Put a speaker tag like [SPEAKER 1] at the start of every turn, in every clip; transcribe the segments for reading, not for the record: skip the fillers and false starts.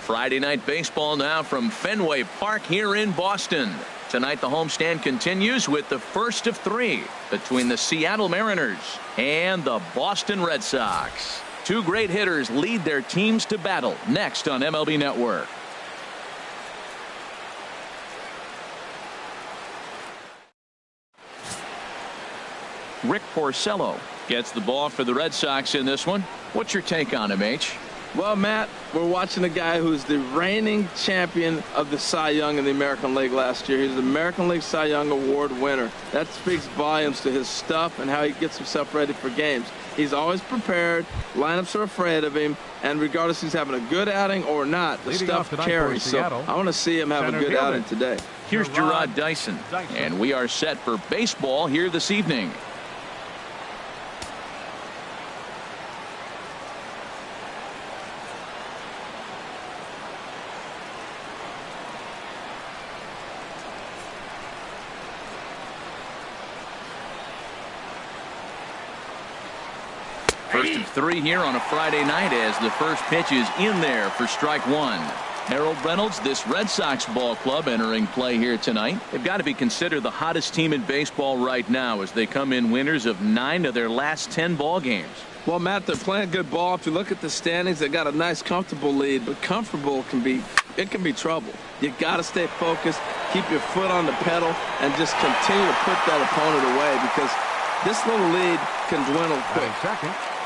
[SPEAKER 1] Friday night baseball now from Fenway Park here in Boston. Tonight the homestand continues with the first of three between the Seattle Mariners and the Boston Red Sox. Two great hitters lead their teams to battle next on MLB Network. Rick Porcello gets the ball for the Red Sox in this one. What's your take on him, H?
[SPEAKER 2] Well, Matt, we're watching a guy who's the reigning champion of the Cy Young in the American League last year. He's the American League Cy Young Award winner. That speaks volumes to his stuff and how he gets himself ready for games. He's always prepared. Lineups are afraid of him. And regardless if he's having a good outing or not, the stuff carries. So I want to see him have a good outing today.
[SPEAKER 1] Here's Gerard Dyson. And we are set for baseball here this evening. First of three here on a Friday night as the first pitch is in there for strike one. Harold Reynolds, this Red Sox ball club entering play here tonight. They've got to be considered the hottest team in baseball right now as they come in winners of 9 of their last 10 ball games.
[SPEAKER 2] Well, Matt, they're playing good ball. If you look at the standings, they got a nice comfortable lead, but comfortable can be trouble. You got to stay focused, keep your foot on the pedal, and just continue to put that opponent away because this little lead can dwindle quick.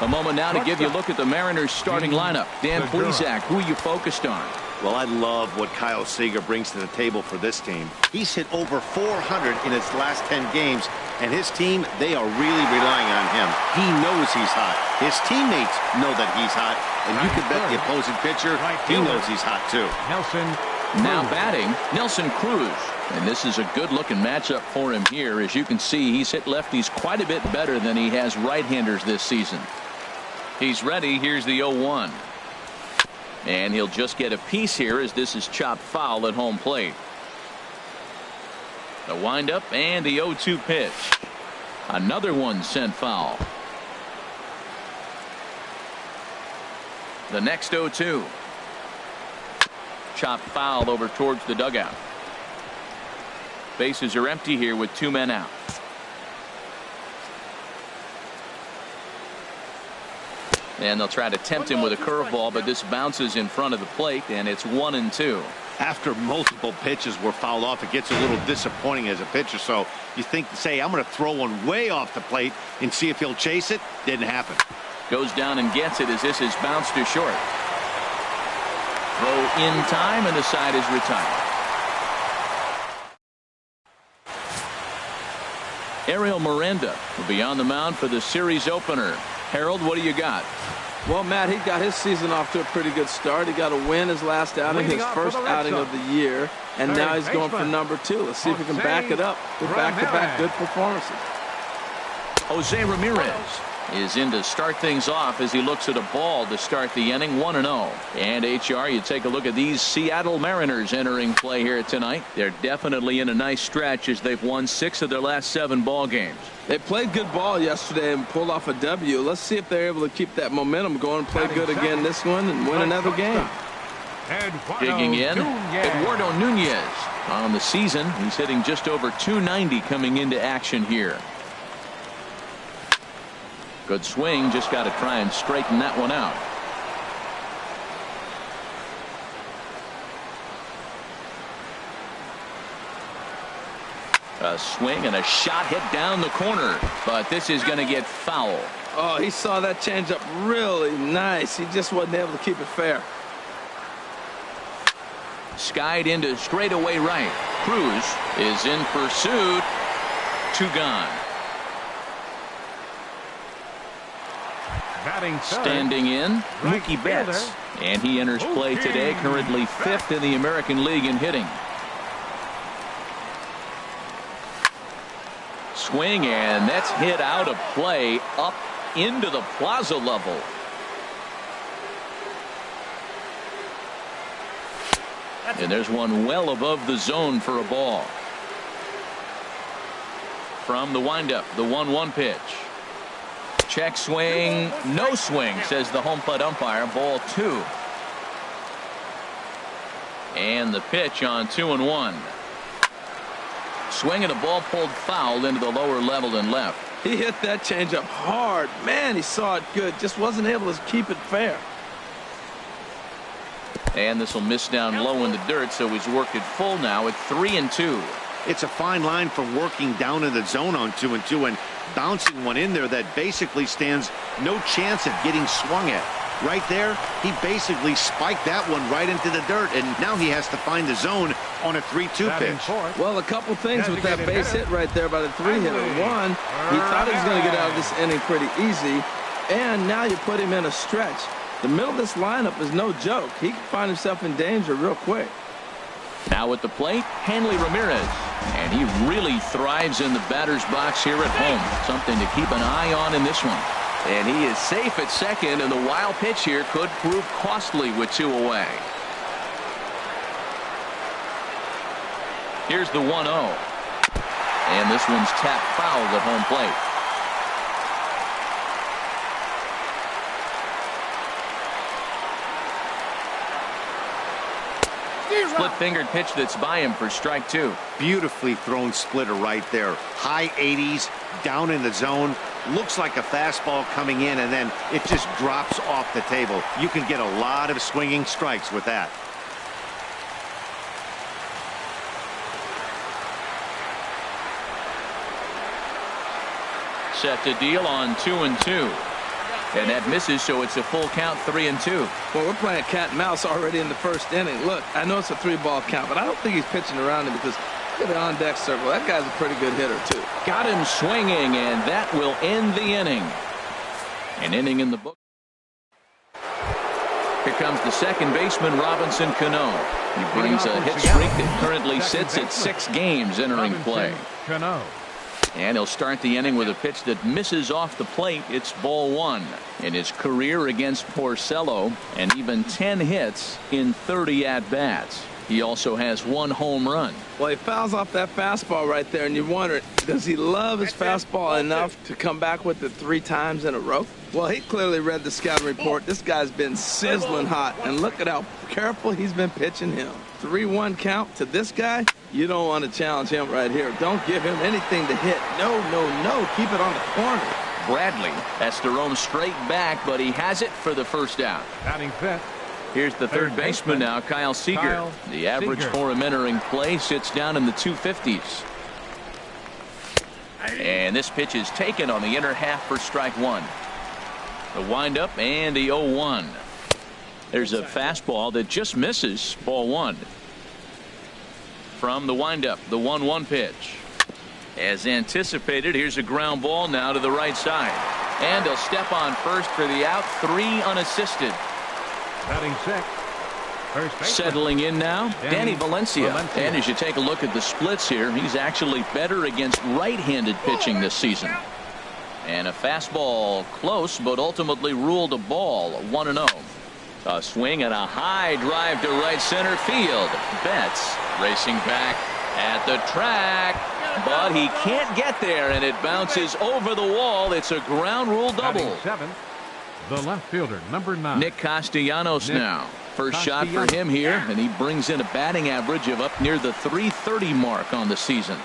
[SPEAKER 1] A moment now to give you a look at the Mariners starting lineup. Dan Plesac, who are you focused on?
[SPEAKER 3] Well, I love what Kyle Seager brings to the table for this team. He's hit over 400 in his last 10 games, and his team, they are really relying on him. He knows he's hot. His teammates know that he's hot, and you can bet the opposing pitcher, he knows he's hot too.
[SPEAKER 1] Now batting, Nelson Cruz. And this is a good-looking matchup for him here. As you can see, he's hit lefties quite a bit better than he has right-handers this season. He's ready. Here's the 0-1. And he'll just get a piece here as this is chopped foul at home plate. The windup and the 0-2 pitch. Another one sent foul. The next 0-2. Chopped foul over towards the dugout. Bases are empty here with 2 men out. And they'll try to tempt him with a curveball, but this bounces in front of the plate, and it's 1-2.
[SPEAKER 3] After multiple pitches were fouled off, it gets a little disappointing as a pitcher. So you think, say, I'm going to throw one way off the plate and see if he'll chase it. Didn't happen.
[SPEAKER 1] Goes down and gets it as this is bounced to short. Throw in time, and the side is retired. Ariel Miranda will be on the mound for the series opener. Harold, what do you got?
[SPEAKER 2] Well, Matt, he got his season off to a pretty good start. He got a win his last outing, his first outing of the year, and now he's going for number 2. Let's see if he can back it up with back-to-back good performances.
[SPEAKER 1] Jose Ramirez is in to start things off as he looks at a ball to start the inning. 1-0. And HR, you take a look at these Seattle Mariners entering play here tonight. They're definitely in a nice stretch as they've won 6 of their last 7 ball games.
[SPEAKER 2] They played good ball yesterday and pulled off a W. Let's see if they're able to keep that momentum going and play good again this one and win another game.
[SPEAKER 1] Digging in, Eduardo Nunez. On the season, he's hitting just over 290 coming into action here. Good swing, just got to try and straighten that one out. A swing and a shot hit down the corner, but this is going to get foul.
[SPEAKER 2] Oh, he saw that changeup really nice. He just wasn't able to keep it fair.
[SPEAKER 1] Skied into straightaway right. Cruz is in pursuit. 2 gone. Standing in, Mookie Betts, and he enters play today, currently 5th in the American League in hitting. Swing, and that's hit out of play up into the plaza level. And there's one well above the zone for a ball. From the windup, the 1-1 pitch. Check swing, no swing, says the home plate umpire. Ball 2. And the pitch on 2-1. Swing and a ball pulled foul into the lower level and left.
[SPEAKER 2] He hit that changeup hard. Man, he saw it good. Just wasn't able to keep it fair.
[SPEAKER 1] And this will miss down low in the dirt, so he's worked it full now at 3-2.
[SPEAKER 3] It's a fine line from working down in the zone on 2-2 and bouncing one in there that basically stands no chance of getting swung at. Right there, he basically spiked that one right into the dirt, and now he has to find the zone on a 3-2 pitch.
[SPEAKER 2] Well, a couple things with that base hit right there by the 3-hitter. One, he thought he was going to get out of this inning pretty easy, and now you put him in a stretch. The middle of this lineup is no joke. He can find himself in danger real quick.
[SPEAKER 1] Now at the plate, Hanley Ramirez. And he really thrives in the batter's box here at home. Something to keep an eye on in this one. And he is safe at second, and the wild pitch here could prove costly with 2 away. Here's the 1-0. And this one's tapped foul at home plate. Split-fingered pitch that's by him for strike 2.
[SPEAKER 3] Beautifully thrown splitter right there. High 80s, down in the zone. Looks like a fastball coming in, and then it just drops off the table. You can get a lot of swinging strikes with that.
[SPEAKER 1] Set to deal on 2-2. And that misses, so it's a full count, 3-2.
[SPEAKER 2] Well, we're playing cat and mouse already in the first inning. Look, I know it's a 3-ball count, but I don't think he's pitching around him because look at the on-deck circle. That guy's a pretty good hitter, too.
[SPEAKER 1] Got him swinging, and that will end the inning. An inning in the book. Here comes the second baseman, Robinson Cano. He brings a hit streak that currently sits at 6 games entering play. And he'll start the inning with a pitch that misses off the plate. It's ball 1. In his career against Porcello, and even 10 hits in 30 at-bats. He also has 1 home run.
[SPEAKER 2] Well, he fouls off that fastball right there, and you wonder, does he love his fastball enough to come back with it 3 times in a row? Well, he clearly read the scouting report. This guy's been sizzling hot, and look at how careful he's been pitching him. 3-1 count to this guy. You don't want to challenge him right here. Don't give him anything to hit. No, no, no. Keep it on the corner.
[SPEAKER 1] Bradley has to roam straight back, but he has it for the first out.
[SPEAKER 4] Batting fifth.
[SPEAKER 1] Here's the third baseman now, Kyle Seager. The average for him entering play sits down in the 250s. And this pitch is taken on the inner half for strike 1. The windup and the 0-1. There's a fastball that just misses, ball 1. From the windup, the 1-1 pitch. As anticipated, here's a ground ball now to the right side. And he'll step on first for the out, 3 unassisted.
[SPEAKER 4] Batting sixth. First baseman.
[SPEAKER 1] Settling in now, Danny Valencia. And as you take a look at the splits here, he's actually better against right-handed pitching this season. And a fastball close, but ultimately ruled a ball, 1-0. A swing and a high drive to right center field. Betts racing back at the track, but he can't get there, and it bounces over the wall. It's a ground rule double.
[SPEAKER 4] Batting seventh, the left fielder, number 9.
[SPEAKER 1] Nick Castellanos now. First shot for him here, and he brings in a batting average of up near the 330 mark on the season.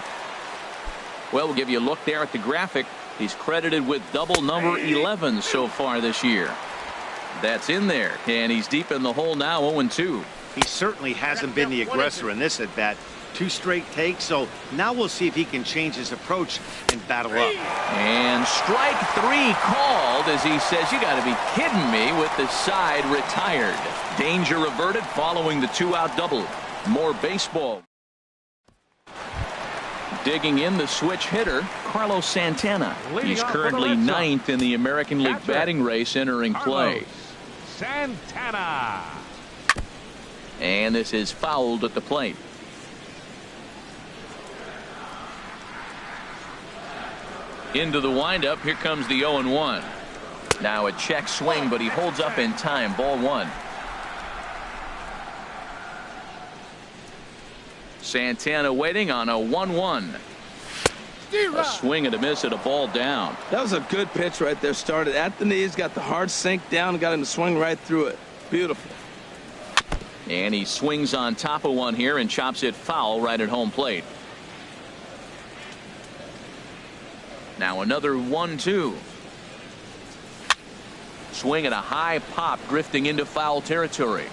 [SPEAKER 1] Well, we'll give you a look there at the graphic. He's credited with double number 11 so far this year. That's in there, and he's deep in the hole now, 0-2.
[SPEAKER 3] He certainly hasn't been the aggressor in this at-bat. 2 straight takes, so now we'll see if he can change his approach and battle up.
[SPEAKER 1] And strike 3 called as he says, you got to be kidding me, with the side retired. Danger averted following the 2-out double. More baseball. Digging in the switch hitter, Carlos Santana. He's currently 9th in the American League batting race entering play.
[SPEAKER 4] Santana.
[SPEAKER 1] And this is fouled at the plate. Into the windup. Here comes the 0-1. Now a check swing, but he holds up in time. Ball 1. Santana waiting on a 1-1. A swing and a miss at a ball down.
[SPEAKER 2] That was a good pitch right there. Started at the knees, got the hard sink down, and got him to swing right through it. Beautiful.
[SPEAKER 1] And he swings on top of one here and chops it foul right at home plate. Now another 1-2. Swing at a high pop, drifting into foul territory.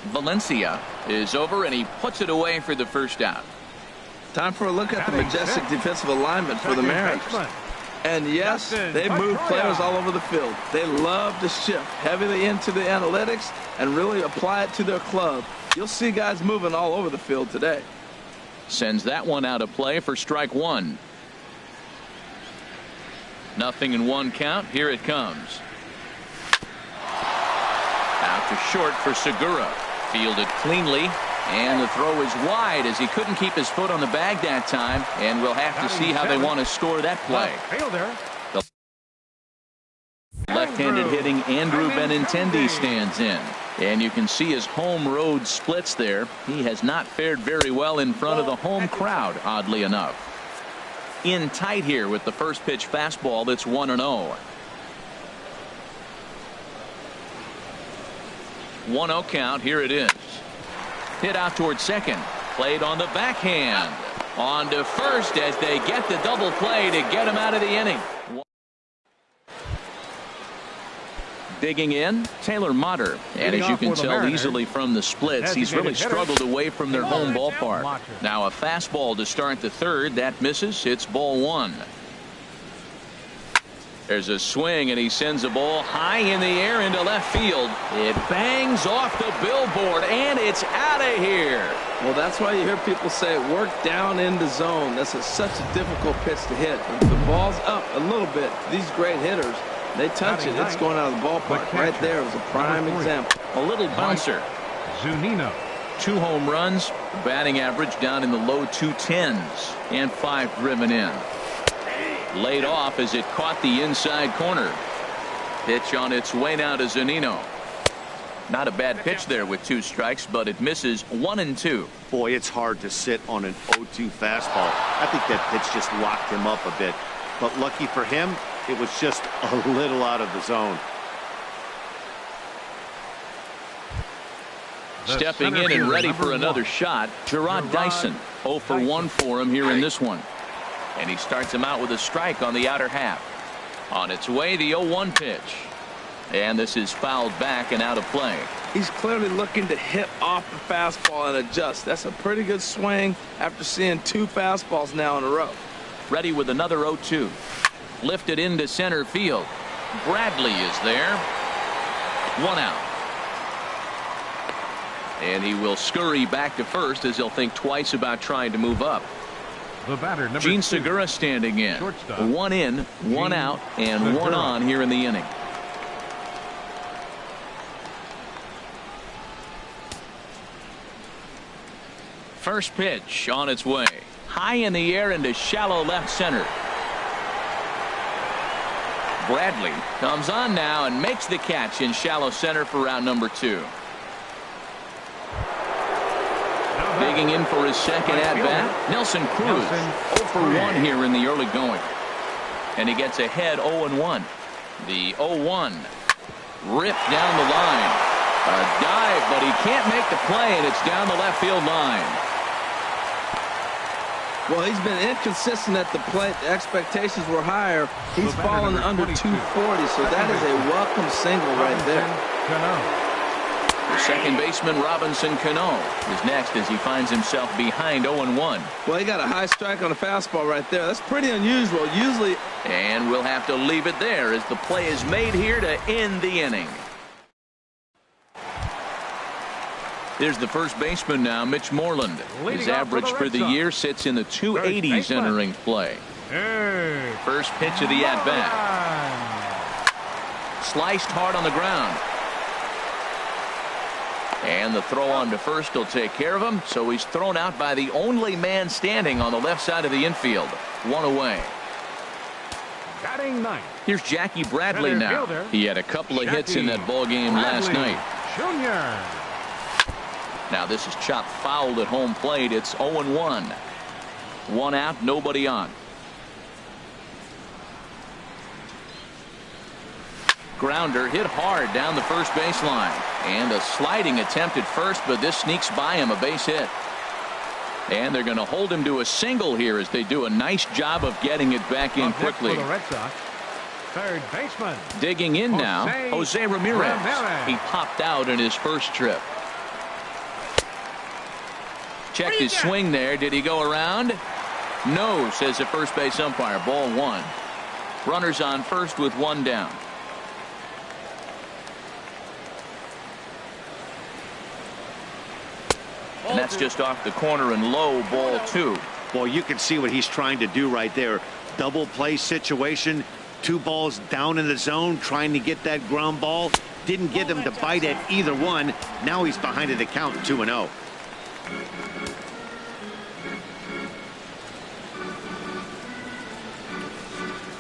[SPEAKER 1] Valencia is over, and he puts it away for the first out.
[SPEAKER 2] Time for a look at the majestic defensive alignment for the Mariners. And yes, they move players all over the field. They love to shift heavily into the analytics and really apply it to their club. You'll see guys moving all over the field today.
[SPEAKER 1] Sends that one out of play for strike one. 0-1 count. Here it comes. Out to short for Segura. Fielded cleanly. And the throw is wide as he couldn't keep his foot on the bag that time. And we'll have to see how they want to score that play. The left-handed hitting Andrew Benintendi stands in. And you can see his home road splits there. He has not fared very well in front of the home crowd, oddly enough. In tight here with the first pitch fastball that's 1-0. 1-0 count. Here it is. Hit out towards second. Played on the backhand. On to first as they get the double play to get him out of the inning. Digging in, Taylor Motter. And as you can tell easily from the splits, he's really struggled away from their home ballpark. Now a fastball to start the third. That misses. It's ball one. There's a swing, and he sends a ball high in the air into left field. It bangs off the billboard, and it's out of here.
[SPEAKER 2] Well, that's why you hear people say work down in the zone. This is such a difficult pitch to hit. If the ball's up a little bit, these great hitters, they touch it, it's going out of the ballpark. Right there was a prime example.
[SPEAKER 1] A little bouncer.
[SPEAKER 4] Zunino.
[SPEAKER 1] 2 home runs, batting average down in the low 210s, and 5 driven in. Laid off as it caught the inside corner. Pitch on its way now to Zunino. Not a bad pitch there with 2 strikes, but it misses 1-2.
[SPEAKER 3] Boy, it's hard to sit on an 0-2 fastball. I think that pitch just locked him up a bit. But lucky for him, it was just a little out of the zone.
[SPEAKER 1] Stepping in and ready for another shot, Gerard Dyson. 0 for 1 for him here in this one. And he starts him out with a strike on the outer half. On its way, the 0-1 pitch. And this is fouled back and out of play.
[SPEAKER 2] He's clearly looking to hit off the fastball and adjust. That's a pretty good swing after seeing 2 fastballs now in a row.
[SPEAKER 1] Ready with another 0-2. Lifted into center field. Bradley is there. 1 out. And he will scurry back to first as he'll think twice about trying to move up.
[SPEAKER 4] The batter, number
[SPEAKER 1] Gene
[SPEAKER 4] 2.
[SPEAKER 1] Segura standing in.
[SPEAKER 4] Shortstop.
[SPEAKER 1] 1 in, 1 out, and 1 on here in the inning. First pitch on its way. High in the air into shallow left center. Bradley comes on now and makes the catch in shallow center for round number 2. Digging in for his second at-bat, Nelson Cruz. 0 for 1 here in the early going. And he gets ahead 0-1. The 0-1 ripped down the line. A dive, but he can't make the play, and it's down the left field line.
[SPEAKER 2] Well, he's been inconsistent at the plate. The expectations were higher. He's fallen under 240, so that is a welcome single right there.
[SPEAKER 1] The second baseman Robinson Cano is next as he finds himself behind 0-1.
[SPEAKER 2] Well, he got a high strike on a fastball right there. That's pretty unusual. Usually.
[SPEAKER 1] And we'll have to leave it there as the play is made here to end the inning. Here's the first baseman now, Mitch Moreland. His average for the year sits in the 280s entering play. First pitch of the at-bat. Sliced hard on the ground. And the throw on to first will take care of him. So he's thrown out by the only man standing on the left side of the infield. 1 away.
[SPEAKER 4] Batting ninth.
[SPEAKER 1] Here's Jackie Bradley now. He had a couple of hits in that ball game last night.
[SPEAKER 4] Junior.
[SPEAKER 1] Now this is chopped fouled at home plate. It's 0-1. 1 out, nobody on. grounder hit hard down the first baseline. And a sliding attempt at first, but this sneaks by him, a base hit. And they're going to hold him to a single here as they do a nice job of getting it back in quickly.
[SPEAKER 4] For the Red Sox, third baseman.
[SPEAKER 1] Digging in now, Jose Ramirez. He popped out in his first trip. Checked his swing there. Did he go around? No, says the first base umpire. Ball one. Runners on first with one down. And that's just off the corner and low, ball two.
[SPEAKER 3] Well, you can see what he's trying to do right there. Double play situation. 2 balls down in the zone, trying to get that ground ball. Didn't get him to bite at either one. Now he's behind at the count, 2-0.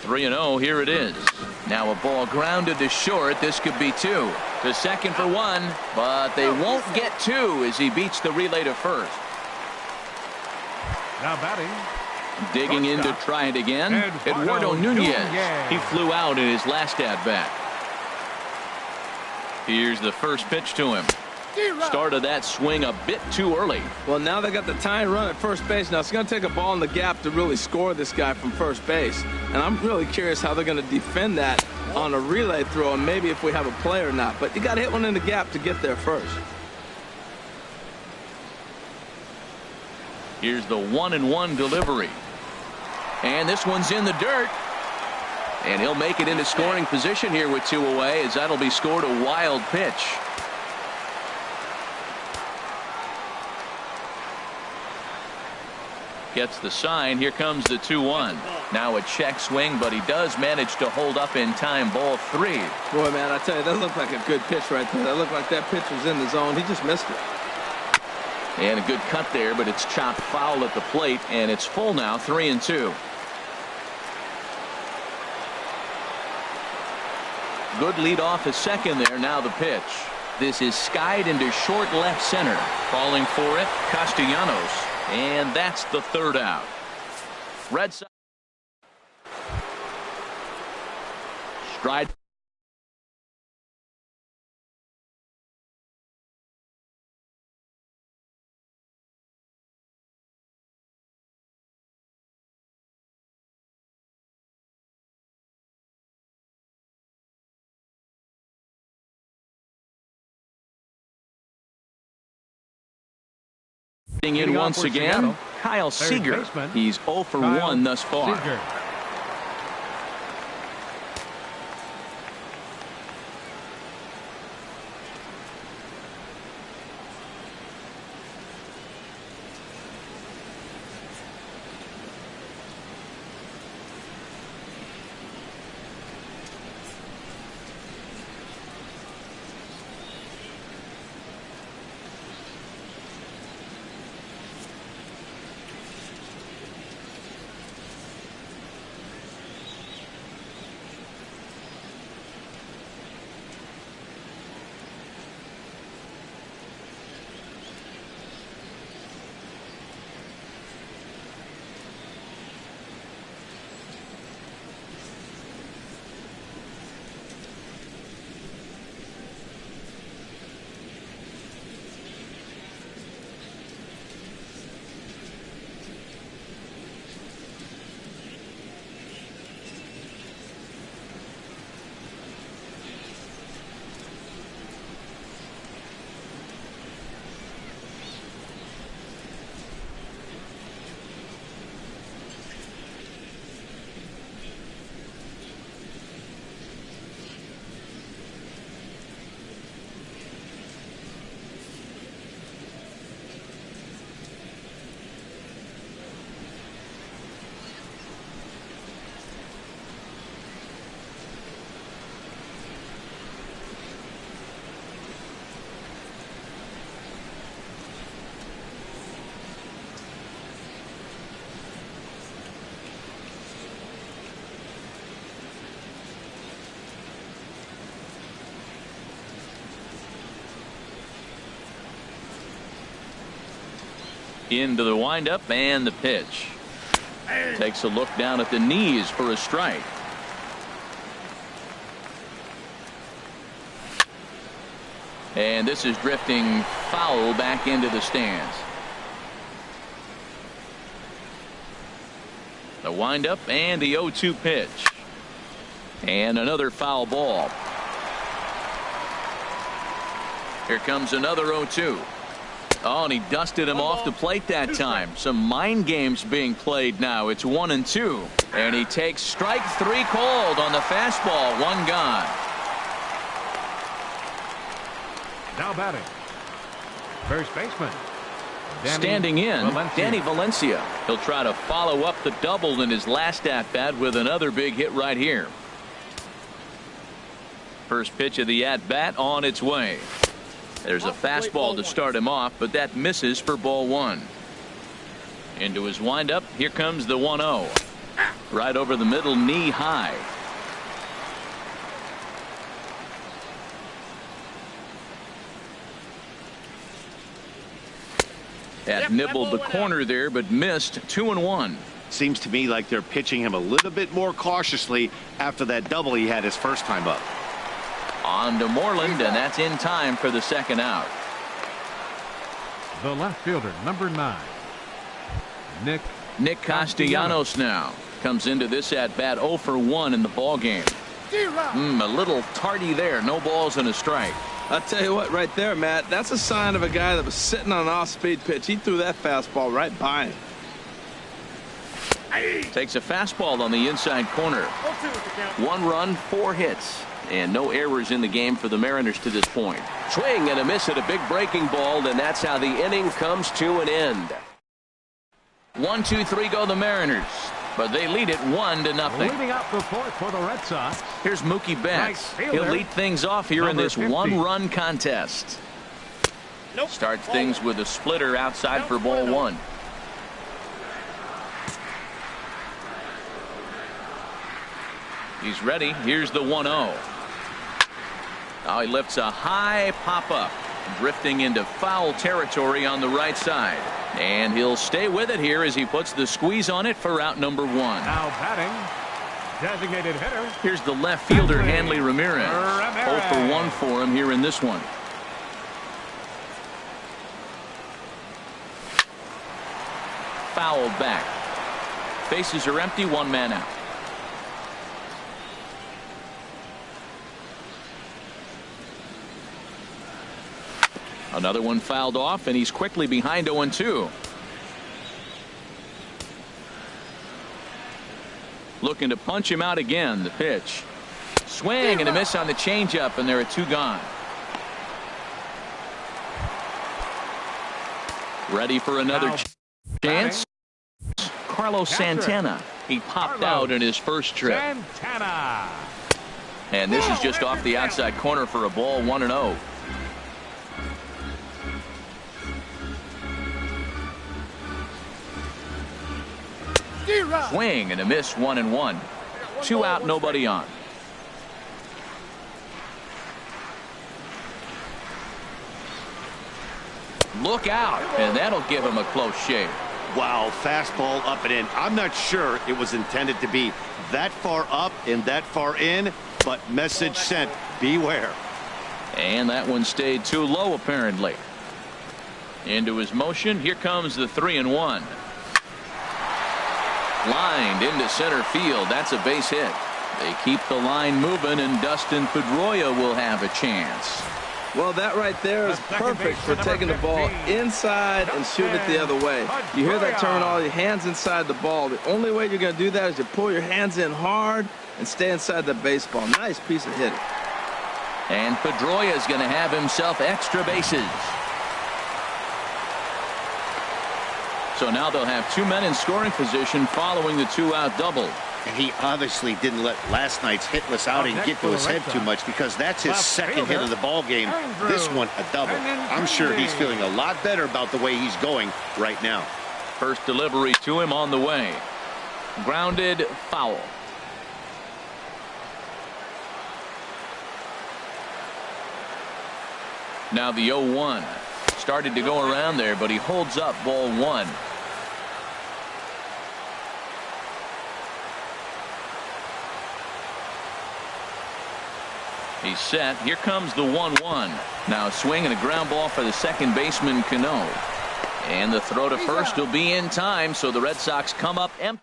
[SPEAKER 1] Three and 0. Here it is. Now a ball grounded to short. This could be 2. To second for 1, but they won't get 2 as he beats the relay to first.
[SPEAKER 4] Now batting.
[SPEAKER 1] Digging in to try it again. Eduardo Nunez. He flew out in his last at bat. Here's the first pitch to him. Started that swing a bit too early.
[SPEAKER 2] Well, now they got the tying run at first base. Now it's going to take a ball in the gap to really score this guy from first base. And I'm really curious how they're going to defend that on a relay throw, and maybe if we have a play or not. But you got to hit one in the gap to get there first.
[SPEAKER 1] Here's the 1-1 delivery. And this one's in the dirt. And he'll make it into scoring position here with 2 away, as that'll be scored a wild pitch. Gets the sign. Here comes the 2-1. Now a check swing, but he does manage to hold up in time. Ball 3.
[SPEAKER 2] Boy, man, I tell you, that looked like a good pitch right there. That looked like that pitch was in the zone. He just missed it.
[SPEAKER 1] And a good cut there, but it's chopped foul at the plate, and it's full now, 3-2. Good lead off at second there. Now the pitch. This is skied into short left center. Calling for it, Castellanos. And that's the third out. Red Sox. Stride. In once again, Kyle Seager. He's 0 for 1 thus far. Into the windup and the pitch. Takes a look down at the knees for a strike. And this is drifting foul back into the stands. The windup and the 0-2 pitch. And another foul ball. Here comes another 0-2. Oh, and he dusted him off the plate that time. Some mind games being played now. It's 1-2. And he takes strike 3 called on the fastball. 1 gone.
[SPEAKER 4] Now batting, first baseman.
[SPEAKER 1] Standing in, Danny Valencia. He'll try to follow up the double in his last at-bat with another big hit right here. First pitch of the at-bat on its way. There's a fastball to start him off, but that misses for ball 1. Into his windup, here comes the 1-0. Right over the middle, knee high. That nibbled the corner there, but missed. 2-1.
[SPEAKER 3] Seems to me like they're pitching him a little bit more cautiously after that double he had his first time up.
[SPEAKER 1] On to Moreland, and that's in time for the second out.
[SPEAKER 4] The left fielder, number 9,
[SPEAKER 1] Nick Castellanos now comes into this at bat 0 for 1 in the ball game. A little tardy there. No balls and a strike.
[SPEAKER 2] I'll tell you what, right there, Matt, that's a sign of a guy that was sitting on an off-speed pitch. He threw that fastball right by him.
[SPEAKER 1] Takes a fastball on the inside corner. 1 run, 4 hits, and no errors in the game for the Mariners to this point. Swing and a miss at a big breaking ball, and that's how the inning comes to an end. 1, 2, 3 go the Mariners, but they lead it 1-0.
[SPEAKER 4] leading out the 4th for the Red Sox.
[SPEAKER 1] Here's Mookie Betts.
[SPEAKER 4] Right fielder,
[SPEAKER 1] He'll lead things off here in this
[SPEAKER 4] 50.
[SPEAKER 1] 1-run contest. Starts things with a splitter outside for ball 1. He's ready. Here's the 1-0. Now he lifts a high pop-up, drifting into foul territory on the right side. And he'll stay with it here as he puts the squeeze on it for out number 1.
[SPEAKER 4] Now batting, designated hitter.
[SPEAKER 1] Here's the left fielder, Hanley Ramirez. 0 for 1 for him here in this one. Fouled back. Bases are empty, 1 man out. Another one fouled off, and he's quickly behind 0-2. Looking to punch him out again. The pitch. Swing and a miss on the changeup, and there are 2 gone. Ready for another chance. Carlos Santana. He popped out in his first trip.
[SPEAKER 4] Santana.
[SPEAKER 1] And this is just off the outside corner for a ball. 1-0. Swing and a miss. 1-1. 2 out, nobody on. Look out, and that'll give him a close shave.
[SPEAKER 3] Wow, fastball up and in. I'm not sure it was intended to be that far up and that far in, but message sent, beware.
[SPEAKER 1] And that one stayed too low apparently. Into his motion. Here comes the 3-1. Lined into center field. That's a base hit. They keep the line moving, and Dustin Pedroia will have a chance.
[SPEAKER 2] Well, that right there is perfect for taking the ball inside and shooting it the other way. You hear that terminology, hands inside the ball. The only way you're going to do that is to pull your hands in hard and stay inside the baseball. Nice piece of hitting.
[SPEAKER 1] And Pedroia is going to have himself extra bases. So now they'll have 2 men in scoring position following the 2-out double.
[SPEAKER 3] And he obviously didn't let last night's hitless outing get to his head too much, because that's his second hit of the ball game. This one a double. I'm sure he's feeling a lot better about the way he's going right now.
[SPEAKER 1] First delivery to him on the way. Grounded, foul. Now the 0-1. Started to go around there, but he holds up ball 1. He's set. Here comes the 1-1. Now a swing and a ground ball for the second baseman, Cano. And the throw to first will be in time, so the Red Sox come up empty.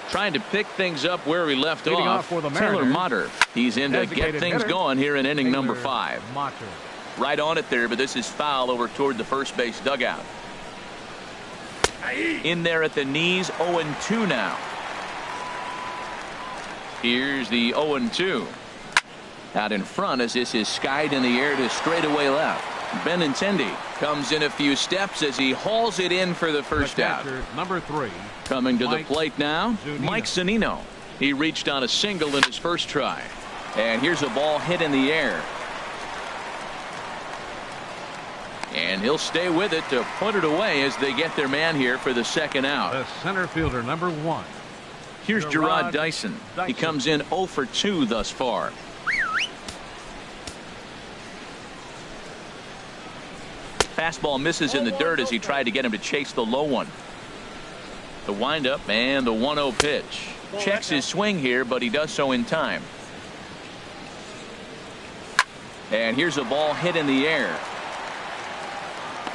[SPEAKER 1] Trying to pick things up where we left off. Taylor Motter. He's in to get things going here in inning number 5. Right on it there, but this is foul over toward the first base dugout. In there at the knees, 0-2 now. Here's the 0-2. Out in front as this is skied in the air to straightaway left. Benintendi comes in a few steps as he hauls it in for the first out.
[SPEAKER 4] Number 3.
[SPEAKER 1] Coming to the plate now, Mike Zunino. He reached on a single in his first try. And here's a ball hit in the air. And he'll stay with it to put it away as they get their man here for the second out.
[SPEAKER 4] The center fielder, number 1.
[SPEAKER 1] Here's Gerard Dyson. He comes in 0 for 2 thus far. Fastball misses in the dirt as he tried to get him to chase the low one. The windup and the 1-0 pitch. Checks his swing here, but he does so in time. And here's a ball hit in the air.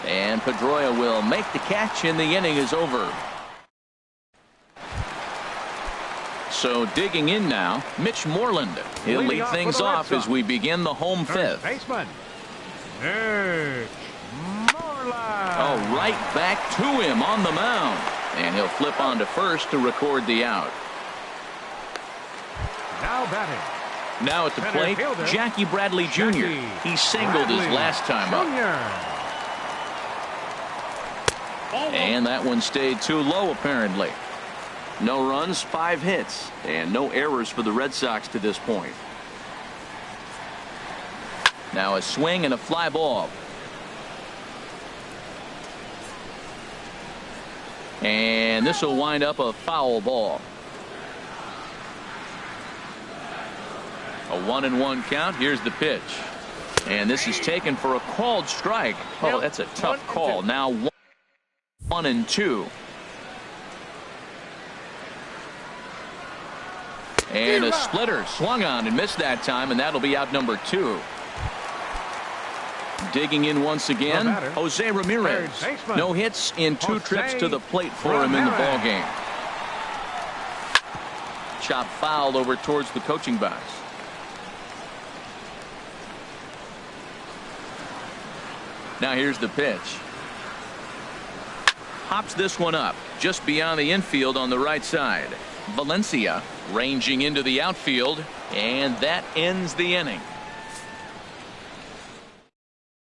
[SPEAKER 1] And Pedroia will make the catch, and the inning is over. So digging in now, Mitch Moreland. He'll lead things off as we begin the home fifth.
[SPEAKER 4] Baseman, Mitch Moreland.
[SPEAKER 1] Oh, right back to him on the mound. And he'll flip on to first to record the out.
[SPEAKER 4] Now batting.
[SPEAKER 1] Now at the plate, Jackie Bradley Jr. He singled his last time up. And that one stayed too low apparently. No runs, 5 hits, and no errors for the Red Sox to this point. Now a swing and a fly ball. And this will wind up a foul ball. A 1-1 count. Here's the pitch. And this is taken for a called strike. Oh, that's a tough call. Now 1-2. And a splitter swung on and missed that time, and that'll be out number 2. Digging in once again, Jose Ramirez. No hits in 2 trips to the plate for him in the ball game. Chop fouled over towards the coaching box. Now here's the pitch. Hops this one up just beyond the infield on the right side. Valencia ranging into the outfield, and that ends the inning.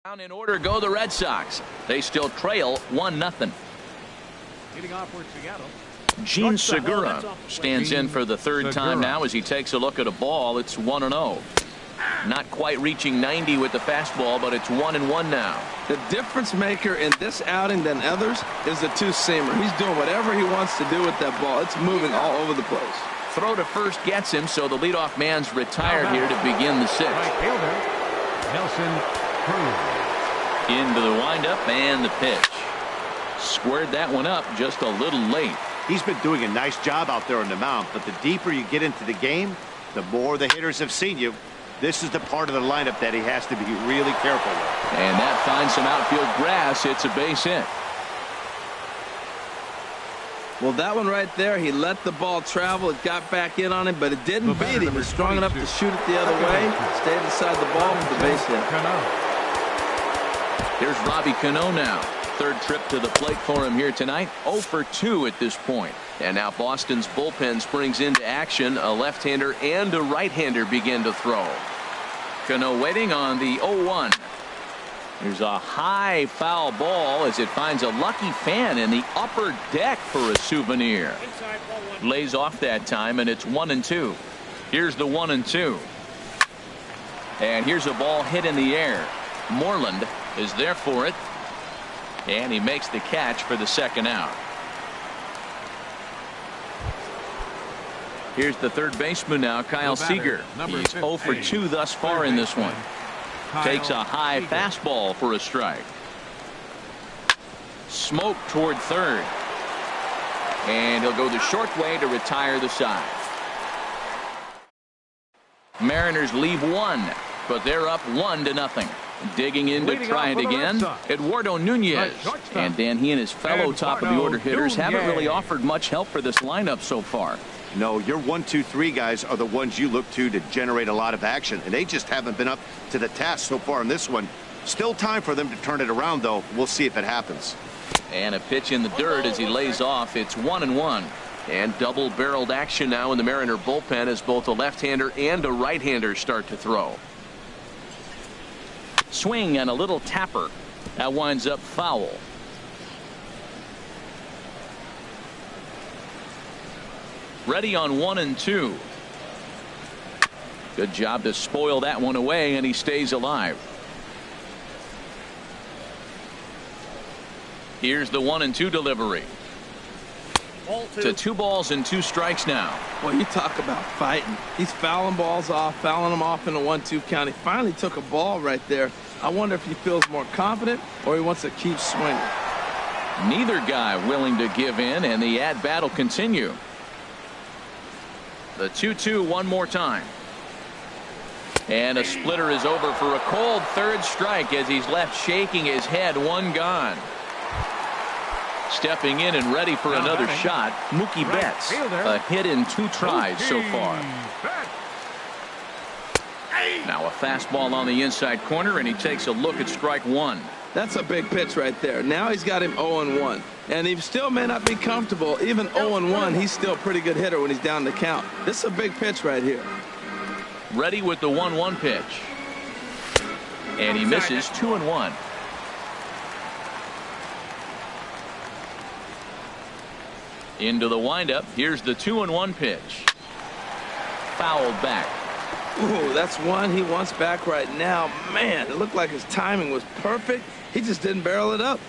[SPEAKER 1] Down in order go the Red Sox. They still trail 1-0.
[SPEAKER 4] Leading off for Seattle.
[SPEAKER 1] Gene Segura stands in for the third time now as he takes a look at a ball. It's 1-0. Not quite reaching 90 with the fastball, but it's 1-1 now.
[SPEAKER 2] The difference maker in this outing than others is the 2-seamer. He's doing whatever he wants to do with that ball. It's moving all over the place.
[SPEAKER 1] Throw to first gets him, so the leadoff man's retired here to begin the 6th.
[SPEAKER 4] Right fielder, Nelson Cruz.
[SPEAKER 1] Into the windup and the pitch. Squared that one up just a little late.
[SPEAKER 3] He's been doing a nice job out there on the mound, but the deeper you get into the game, the more the hitters have seen you. This is the part of the lineup that he has to be really careful with.
[SPEAKER 1] And that finds some outfield grass. It's a base hit.
[SPEAKER 2] Well, that one right there, he let the ball travel. It got back in on him, but it didn't beat him. He was strong enough to shoot it the other way. Stayed inside the ball for the base hit.
[SPEAKER 1] Here's Robbie Cano now. Third trip to the plate for him here tonight. 0 for 2 at this point. And now Boston's bullpen springs into action. A left-hander and a right-hander begin to throw. Cano waiting on the 0-1. There's a high foul ball as it finds a lucky fan in the upper deck for a souvenir. Lays off that time, and it's 1-2. Here's the 1-2. And here's a ball hit in the air. Moreland is there for it. And he makes the catch for the second out. Here's the third baseman now, Kyle Seager. He's 0 for 2 thus far in this one. Takes a high fastball for a strike. Smoke toward third. And he'll go the short way to retire the side. Mariners leave one, but they're up 1-0. Digging in to try it again, Eduardo Nunez. And Dan, he and his fellow top of the order hitters haven't really offered much help for this lineup so far.
[SPEAKER 3] No, your 1, 2, 3 guys are the ones you look to generate a lot of action, and they just haven't been up to the task so far in this one. Still time for them to turn it around, though. We'll see if it happens.
[SPEAKER 1] And a pitch in the dirt as he lays off. It's 1-1. And double-barreled action now in the Mariner bullpen as both a left-hander and a right-hander start to throw. Swing and a little tapper. That winds up foul. Ready on 1-2. Good job to spoil that one away, and he stays alive. Here's the 1-2 delivery. To 2 balls and 2 strikes now.
[SPEAKER 2] Well, you talk about fighting. He's fouling balls off, fouling them off in a 1-2 count. He finally took a ball right there. I wonder if he feels more confident or he wants to keep swinging.
[SPEAKER 1] Neither guy willing to give in, and the at-bat will continue. The 2-2 one more time. And a splitter is over for a cold third strike as he's left shaking his head. 1 gone. Stepping in and ready for another shot, Mookie Betts. A hit in 2 tries so far. Now a fastball on the inside corner, and he takes a look at strike 1.
[SPEAKER 2] That's a big pitch right there. Now he's got him 0-1. And he still may not be comfortable. Even 0-1, he's still a pretty good hitter when he's down the count. This is a big pitch right here.
[SPEAKER 1] Ready with the 1-1 pitch. And he misses 2-1. Into the windup. Here's the 2-1 pitch. Fouled back.
[SPEAKER 2] Ooh, that's one he wants back right now. Man, it looked like his timing was perfect. He just didn't barrel it up.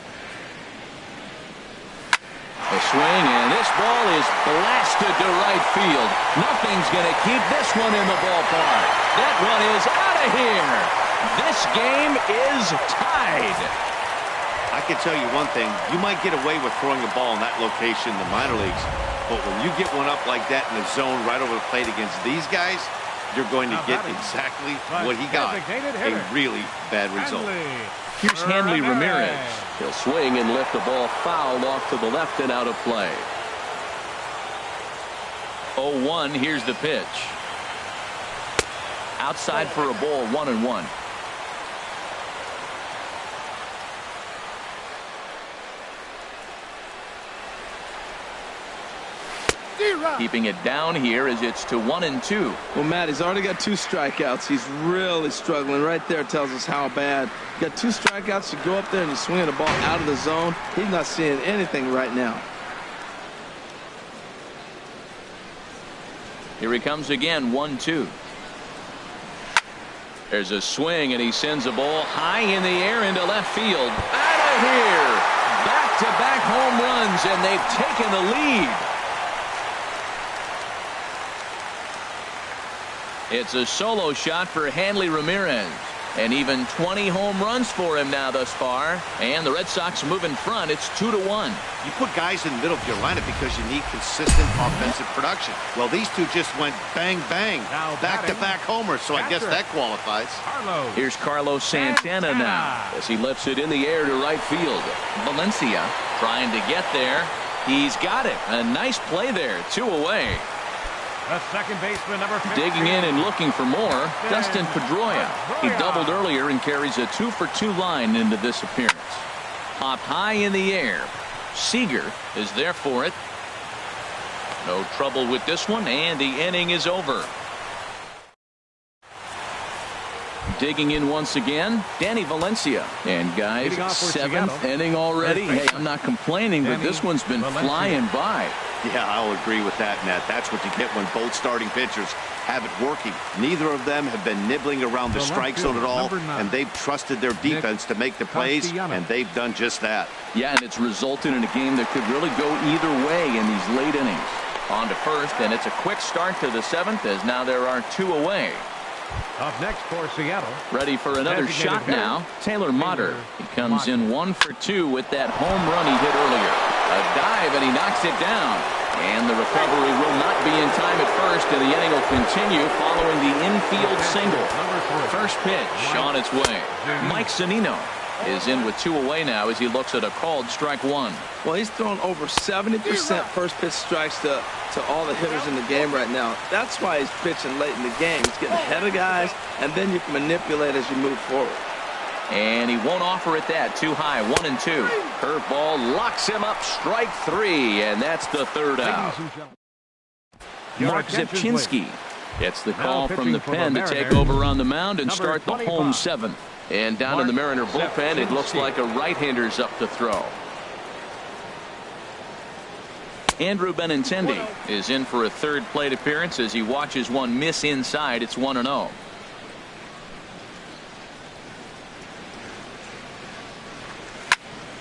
[SPEAKER 1] A swing, and this ball is blasted to right field. Nothing's going to keep this one in the ballpark. That one is out of here. This game is tied.
[SPEAKER 3] I can tell you one thing. You might get away with throwing a ball in that location in the minor leagues, but when you get one up like that in the zone right over the plate against these guys, you're going to get exactly what he got. A really bad result.
[SPEAKER 1] Here's Hanley Ramirez. He'll swing and lift the ball foul off to the left and out of play. 0-1. Here's the pitch. Outside for a ball. 1-1. Keeping it down here as it's to 1-2.
[SPEAKER 2] Well, Matt, he's already got 2 strikeouts. He's really struggling. Right there tells us how bad. You got 2 strikeouts. You go up there and you swing the ball out of the zone. He's not seeing anything right now.
[SPEAKER 1] Here he comes again. 1-2. There's a swing, and he sends a ball high in the air into left field. Out of here. Back-to-back home runs, and they've taken the lead. It's a solo shot for Hanley Ramirez. And even 20 home runs for him now thus far. And the Red Sox move in front. It's 2-1.
[SPEAKER 3] You put guys in the middle of your lineup because you need consistent offensive production. Well, these two just went bang, bang. Back-to-back homers, so I guess that qualifies.
[SPEAKER 1] Here's Carlos Santana now as he lifts it in the air to right field. Valencia trying to get there. He's got it. A nice play there. 2 away.
[SPEAKER 4] The second baseman, number 15.
[SPEAKER 1] Digging in and looking for more, Dustin Pedroia. He doubled earlier and carries a 2-for-2 line into this appearance. Popped high in the air. Seager is there for it. No trouble with this one, and the inning is over. Digging in once again, Danny Valencia. And guys, 7th inning already. Hey, I'm not complaining, but this one's been flying by.
[SPEAKER 3] Yeah, I'll agree with that, Matt. That's what you get when both starting pitchers have it working. Neither of them have been nibbling around the strike zone at all, and they've trusted their defense to make the plays, and they've done just that.
[SPEAKER 1] Yeah, and it's resulted in a game that could really go either way in these late innings. On to first, and it's a quick start to the 7th as now there are 2 away.
[SPEAKER 4] Up next for Seattle.
[SPEAKER 1] Ready for another shot now. Taylor Motter. He comes in 1 for 2 with that home run he hit earlier. A dive, and he knocks it down. And the recovery will not be in time at first, and the inning will continue following the infield single. First pitch on its way. Mike Zunino is in with 2 away now as he looks at a called strike 1.
[SPEAKER 2] Well, he's thrown over 70% first pitch strikes to all the hitters in the game right now. That's why he's pitching late in the game. He's getting ahead of guys, and then you can manipulate as you move forward.
[SPEAKER 1] And he won't offer it that. Too high. 1-2. Curveball locks him up. Strike 3, and that's the 3rd out. Mark Zepchinski gets the call from the pen to take over on the mound and start the home 7th. And down in the Mariner bullpen, it looks like a right-hander's up to throw. Andrew Benintendi is in for a 3rd plate appearance as he watches one miss inside. It's 1-0.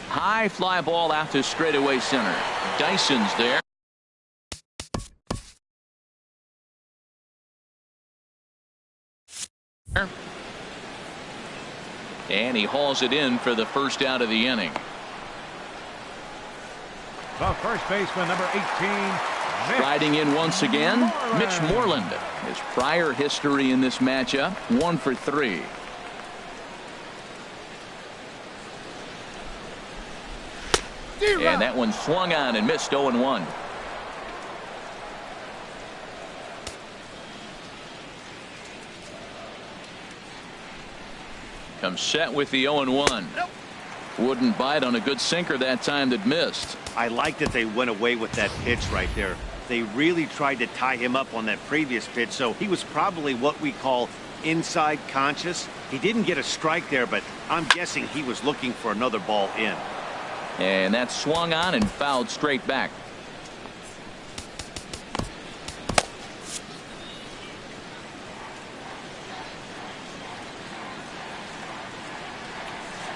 [SPEAKER 1] High fly ball out to straightaway center. Dyson's there. And he hauls it in for the first out of the inning.
[SPEAKER 4] The first baseman, number 18.
[SPEAKER 1] Riding in once again, Mitch Moreland. His prior history in this matchup, 1 for 3. And that one swung on and missed. 0-1. Comes set with the 0-1. Wouldn't bite on a good sinker that time that missed.
[SPEAKER 3] I like that they went away with that pitch right there. They really tried to tie him up on that previous pitch, so he was probably what we call inside conscious. He didn't get a strike there, but I'm guessing he was looking for another ball in.
[SPEAKER 1] And that swung on and fouled straight back.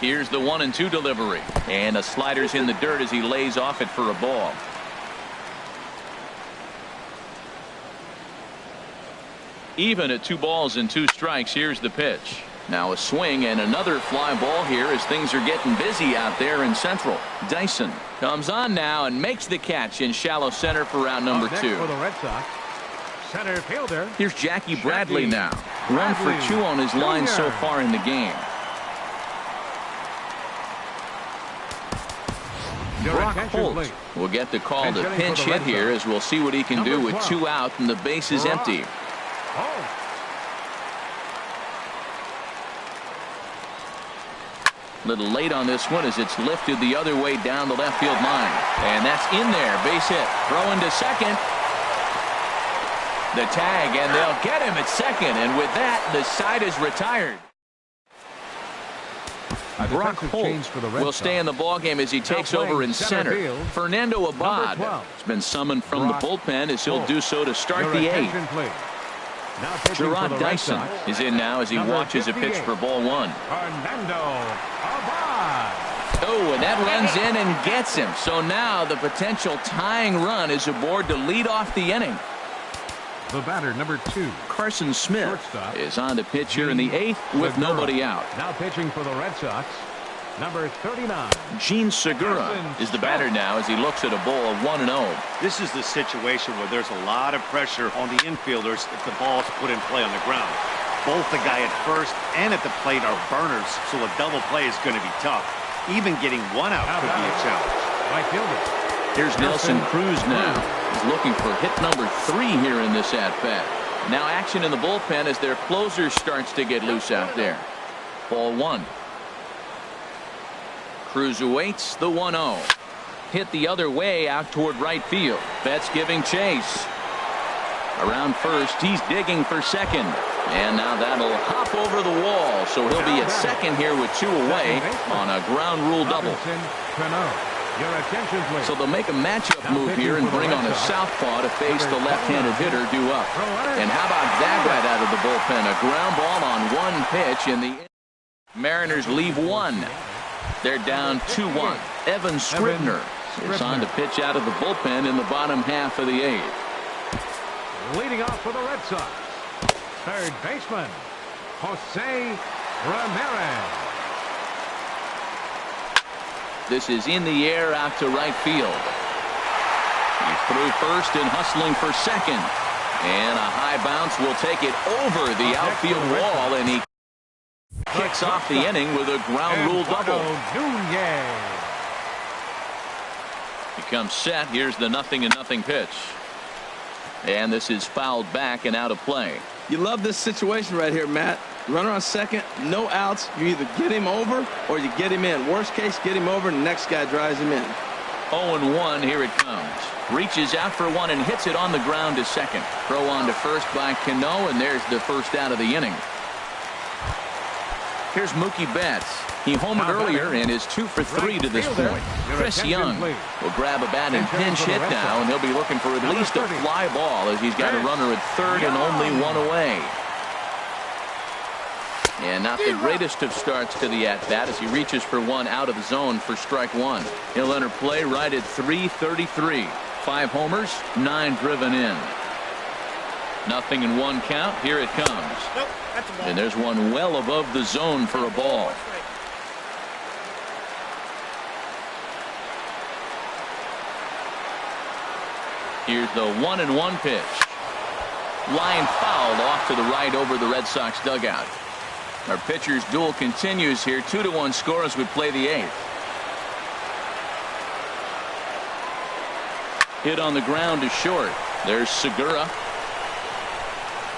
[SPEAKER 1] Here's the 1-2 delivery, and a slider's in the dirt as he lays off it for a ball. Even at 2 balls and 2 strikes. Here's the pitch. Now a swing and another fly ball here as things are getting busy out there in Central. Dyson comes on now and makes the catch in shallow center for round number 2.
[SPEAKER 4] For the Red Sox, center fielder.
[SPEAKER 1] Here's Jackie Bradley now. 1 for 2 on his line so far in the game. Brock Holt will get the call to pinch hit here as we'll see what he can do with 2 out and the base is empty. Little late on this one as it's lifted the other way down the left field line. And that's in there. Base hit. Throwing to second. The tag, and they'll get him at second. And with that, the side is retired. Brock Holt will stay in the ballgame as he takes over in center. Fernando Abad has been summoned from the bullpen as he'll do so to start the 8th. Gerard Dyson is in now as he watches a pitch for ball 1. Oh, and that runs in and gets him. So now the potential tying run is aboard to lead off the inning.
[SPEAKER 4] The batter, number 2.
[SPEAKER 1] Carson Smith is on to pitch here in the 8th with nobody out.
[SPEAKER 4] Now pitching for the Red Sox, number 39.
[SPEAKER 1] Gene Segura is the batter now as he looks at a ball of 1-0.
[SPEAKER 3] This is the situation where there's a lot of pressure on the infielders if the ball's put in play on the ground. Both the guy at first and at the plate are burners, so a double play is going to be tough. Even getting 1 out could be a challenge.
[SPEAKER 4] Right fielder.
[SPEAKER 1] Here's Nelson Cruz now. He's looking for hit number 3 here in this at-bat. Now action in the bullpen as their closer starts to get loose out there. Ball 1. Cruz awaits the 1-0. Hit the other way out toward right field. Betts giving chase. Around first, he's digging for second. And now that'll hop over the wall. So he'll be at second here with 2 away on a ground rule double. So they'll make a matchup move here and bring on a southpaw to face the left-handed hitter due up. And how about that right out of the bullpen? A ground ball on 1 pitch, and the Mariners leave 1. They're down 2-1. Evan Scribner is on to pitch out of the bullpen in the bottom half of the 8th.
[SPEAKER 4] Leading off for the Red Sox, third baseman, Jose Ramirez.
[SPEAKER 1] This is in the air out to right field. He's through first and hustling for second. And a high bounce will take it over the outfield wall, and he kicks off the inning with a ground rule double. He comes set. Here's the 0-0 pitch. And this is fouled back and out of play.
[SPEAKER 2] You love this situation right here, Matt. Runner on second, no outs. You either get him over or you get him in. Worst case, get him over and the next guy drives him in.
[SPEAKER 1] 0-1, here it comes. Reaches out for one and hits it on the ground to second. Throw on to first by Cano, and there's the first out of the inning. Here's Mookie Betts. He homered earlier and is 2 for 3 to this point. Chris Young will grab a bat and pinch hit now, and he'll be looking for at least a fly ball as he's got a runner at third and only one away. And not the greatest of starts to the at-bat as he reaches for one out of the zone for strike one. He'll enter play right at 3:33. 5 homers, 9 driven in. 0-1 count. Here it comes.
[SPEAKER 5] Nope, that's a ball.
[SPEAKER 1] And there's one well above the zone for a ball. Here's the 1-1 pitch. Line fouled off to the right over the Red Sox dugout. Our pitcher's duel continues here. 2-1 score as we play the 8th. Hit on the ground to short. There's Segura.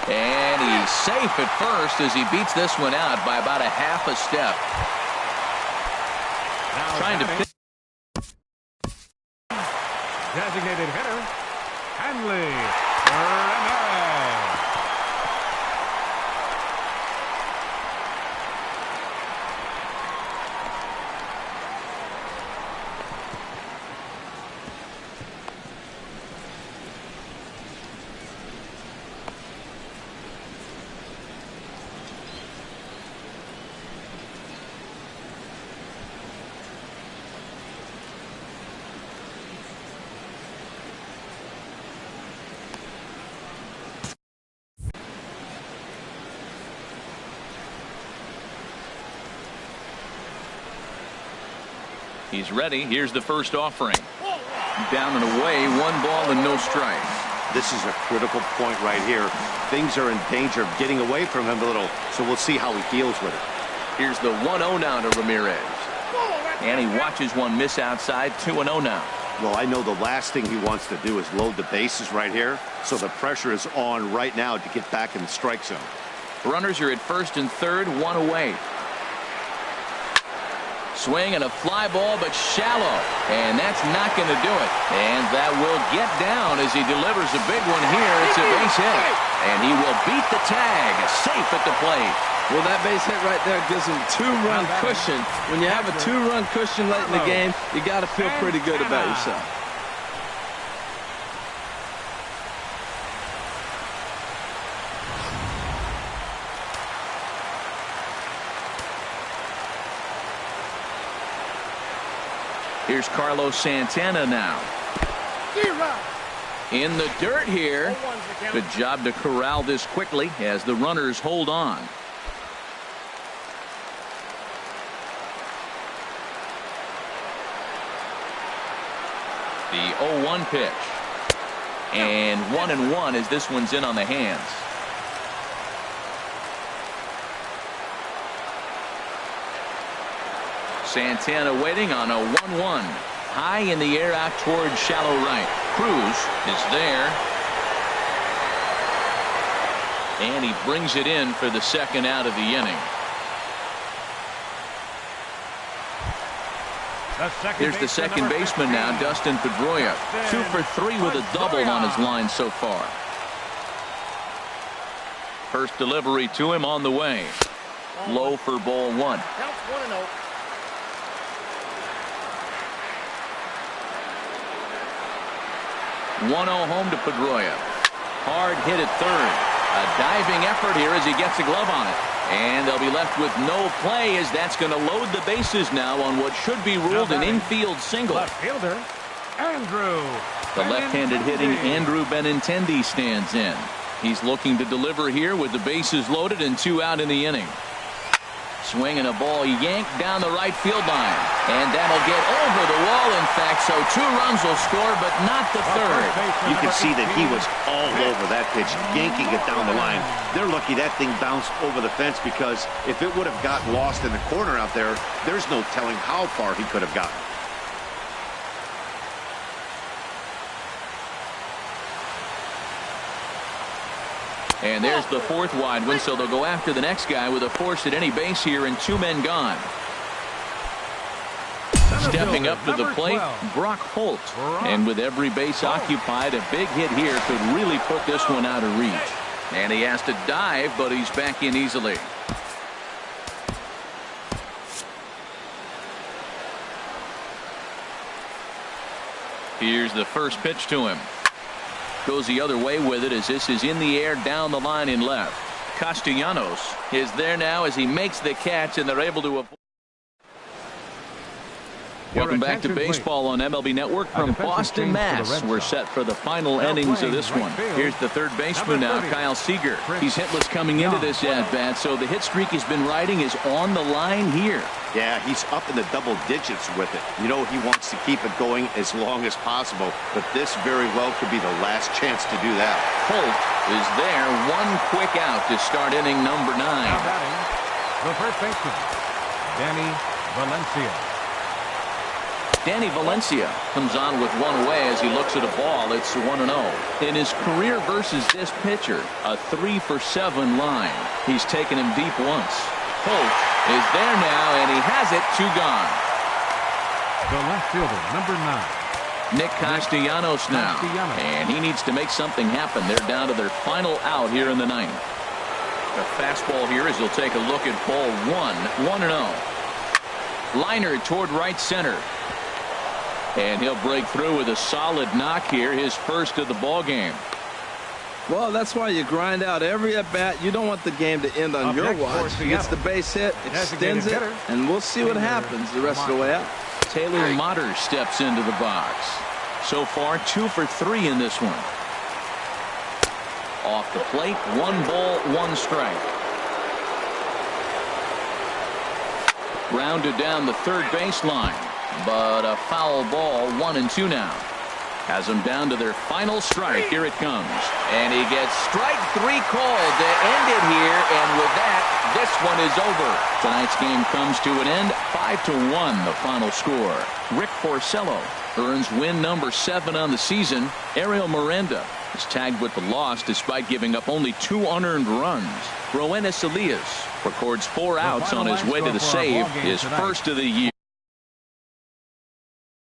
[SPEAKER 1] And he's safe at first as he beats this one out by about a half a step.
[SPEAKER 4] Now
[SPEAKER 1] Trying to pitch.
[SPEAKER 4] Designated hitter, Hanley Ramirez.
[SPEAKER 1] He's ready. Here's the first offering. Down and away, 1 ball and no strikes.
[SPEAKER 3] This is a critical point right here. Things are in danger of getting away from him a little, so we'll see how he deals with it.
[SPEAKER 1] Here's the 1-0 now to Ramirez. And he watches one miss outside. 2-0 now.
[SPEAKER 3] Well, I know the last thing he wants to do is load the bases right here, so the pressure is on right now to get back in the strike zone.
[SPEAKER 1] Runners are at first and third, 1 away. Swing and a fly ball, but shallow. And that's not going to do it. And that will get down as he delivers a big one here. It's a base hit. And he will beat the tag. Safe at the plate.
[SPEAKER 2] Well, that base hit right there gives him 2-run cushion. When you have a 2-run cushion late in the game, you got to feel pretty good about yourself.
[SPEAKER 1] Here's Carlos Santana now. In the dirt here. Good job to corral this quickly as the runners hold on. The 0-1 pitch. And 1-1 as this one's in on the hands. Santana waiting on a 1-1. High in the air out toward shallow right. Cruz is there. And he brings it in for the second out of the inning. Here's the second baseman now, Dustin Pedroia. 2 for 3 with a double on his line so far. First delivery to him on the way. Low for ball 1.
[SPEAKER 5] Counts 1-0.
[SPEAKER 1] 1-0 home to Pedroia. Hard hit at third. A diving effort here as he gets a glove on it. And they'll be left with no play as that's going to load the bases now on what should be ruled an infield single.
[SPEAKER 4] Left fielder, Andrew.
[SPEAKER 1] The left-handed hitting Andrew Benintendi stands in. He's looking to deliver here with the bases loaded and 2 out in the inning. Swinging a ball yanked down the right field line. And that'll get over the wall, in fact, so 2 runs will score, but not the third.
[SPEAKER 3] You can see that he was all over that pitch, yanking it down the line. They're lucky that thing bounced over the fence, because if it would have gotten lost in the corner out there, there's no telling how far he could have gotten.
[SPEAKER 1] And there's the 4th wide one, so they'll go after the next guy with a force at any base here and 2 men gone. Stepping up to the plate, Brock Holt. And with every base occupied, a big hit here could really put this one out of reach. And he has to dive, but he's back in easily. Here's the first pitch to him. Goes the other way with it as this is in the air down the line in left. Castellanos is there now as he makes the catch, and they're able to avoid. Welcome back to baseball on MLB Network from Boston, Mass. We're set for the final innings of this one. Here's the third baseman now, Kyle Seager. He's hitless coming into this at-bat, so the hit streak he's been riding is on the line here.
[SPEAKER 3] Yeah, he's up in the double digits with it. You know, he wants to keep it going as long as possible, but this very well could be the last chance to do that.
[SPEAKER 1] Holt is there, 1 quick out to start inning number 9.
[SPEAKER 4] Now batting, the first baseman, Danny Valencia.
[SPEAKER 1] Danny Valencia comes on with 1 away as he looks at a ball. It's 1-0. In his career versus this pitcher, a 3-for-7 line. He's taken him deep once. Holt is there now, and he has it. 2 gone.
[SPEAKER 4] The left fielder, number 9.
[SPEAKER 1] Nick Castellanos now. And he needs to make something happen. They're down to their final out here in the 9th. The fastball here as he'll take a look at ball 1. 1-0. Liner toward right center. And he'll break through with a solid knock here, his first of the ball game.
[SPEAKER 2] Well, that's why you grind out every at-bat. You don't want the game to end on your watch. He gets the base hit, extends it, and we'll see what happens the rest of the way out.
[SPEAKER 1] Taylor Motter steps into the box. So far, 2 for 3 in this one. Off the plate, 1 ball, 1 strike. Rounded down the third baseline. But a foul ball, 1-2 now. Has them down to their final strike. Here it comes. And he gets strike 3 called to end it here. And with that, this one is over. Tonight's game comes to an end. 5-1 the final score. Rick Porcello earns win number 7 on the season. Ariel Miranda is tagged with the loss despite giving up only 2 unearned runs. Roenis Elias records 4 outs on his way to the save, his first of the year.